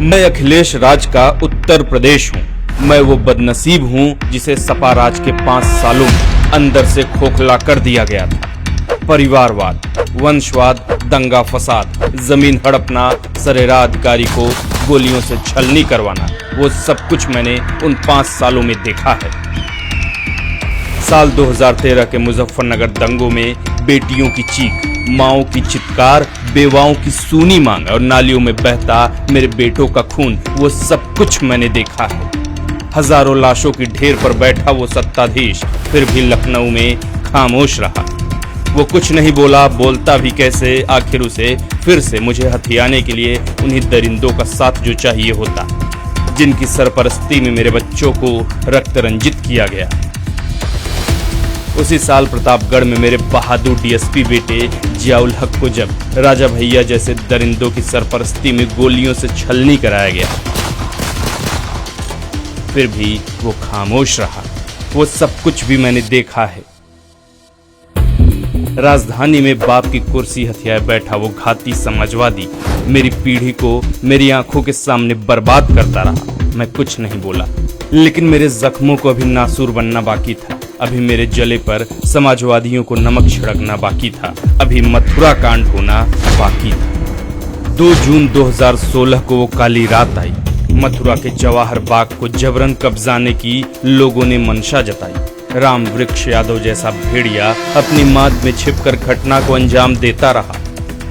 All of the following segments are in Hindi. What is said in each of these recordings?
मैं अखिलेश राज का उत्तर प्रदेश हूँ। मैं वो बदनसीब हूँ जिसे सपा राज के 5 सालों में अंदर से खोखला कर दिया गया था। परिवारवाद, वंशवाद, दंगा फसाद, जमीन हड़पना, सरेरा अधिकारी को गोलियों से छलनी करवाना, वो सब कुछ मैंने उन 5 सालों में देखा है। साल 2013 के मुजफ्फरनगर दंगों में बेटियों की चीख, माओं की चित्कार, बेवाओं की सूनी मांग और नालियों में बहता मेरे बेटों का खून, वो सब कुछ मैंने देखा है। हजारों लाशों की ढेर पर बैठा वो सत्ताधीश फिर भी लखनऊ में खामोश रहा। वो कुछ नहीं बोला, बोलता भी कैसे, आखिर उसे फिर से मुझे हथियाने के लिए उन्हीं दरिंदों का साथ जो चाहिए होता, जिनकी सरपरस्ती में मेरे बच्चों को रक्त रंजित किया गया। उसी साल प्रतापगढ़ में मेरे बहादुर डीएसपी बेटे जियाउल हक को जब राजा भैया जैसे दरिंदों की सरपरस्ती में गोलियों से छलनी कराया गया, फिर भी वो खामोश रहा। वो सब कुछ भी मैंने देखा है। राजधानी में बाप की कुर्सी हथियाए बैठा वो घाती समाजवादी मेरी पीढ़ी को मेरी आंखों के सामने बर्बाद करता रहा। मैं कुछ नहीं बोला, लेकिन मेरे जख्मों को अभी नासूर बनना बाकी था। अभी मेरे जले पर समाजवादियों को नमक छिड़कना बाकी था। अभी मथुरा कांड होना बाकी था। 2 जून 2016 को वो काली रात आई। मथुरा के जवाहर बाग को जबरन कब्जाने की लोगों ने मंशा जताई। राम वृक्ष यादव जैसा भेड़िया अपनी माद में छिपकर घटना को अंजाम देता रहा।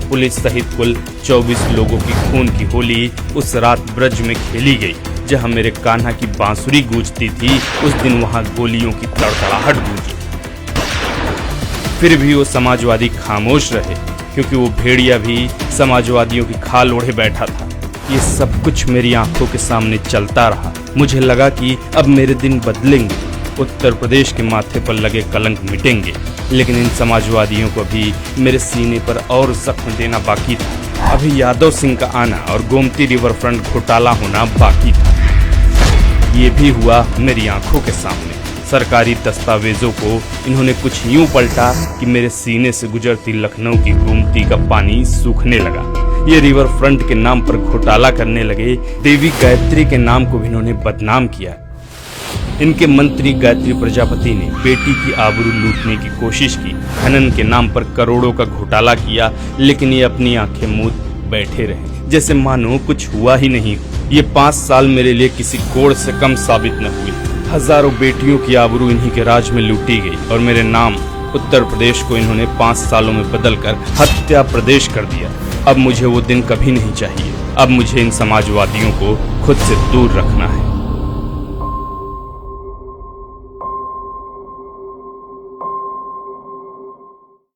पुलिस सहित कुल 24 लोगों की खून की होली उस रात ब्रज में खेली गई। जहां मेरे कान्हा की बांसुरी गूंजती थी, उस दिन वहां गोलियों की तड़तड़ाहट गूंजी। फिर भी वो समाजवादी खामोश रहे, क्योंकि वो भेड़िया भी समाजवादियों की खाल ओढ़े बैठा था। ये सब कुछ मेरी आंखों के सामने चलता रहा। मुझे लगा कि अब मेरे दिन बदलेंगे, उत्तर प्रदेश के माथे पर लगे कलंक मिटेंगे, लेकिन इन समाजवादियों को भी मेरे सीने पर और जख्म देना बाकी था। अभी यादव सिंह का आना और गोमती रिवर फ्रंट घोटाला होना बाकी था। ये भी हुआ मेरी आंखों के सामने। सरकारी दस्तावेजों को इन्होंने कुछ यूं पलटा कि मेरे सीने से गुजरती लखनऊ की गोमती का पानी सूखने लगा। ये रिवर फ्रंट के नाम पर घोटाला करने लगे। देवी गायत्री के नाम को भी इन्होंने बदनाम किया। इनके मंत्री गायत्री प्रजापति ने बेटी की आबरू लूटने की कोशिश की। खनन के नाम पर करोड़ों का घोटाला किया, लेकिन ये अपनी आंखें मूंद बैठे रहे, जैसे मानो कुछ हुआ ही नहीं। ये 5 साल मेरे लिए किसी कोड़ से कम साबित न हुए। हजारों बेटियों की आबरू इन्हीं के राज में लूटी गई और मेरे नाम उत्तर प्रदेश को इन्होंने 5 सालों में बदलकर हत्या प्रदेश कर दिया। अब मुझे वो दिन कभी नहीं चाहिए। अब मुझे इन समाजवादियों को खुद से दूर रखना है।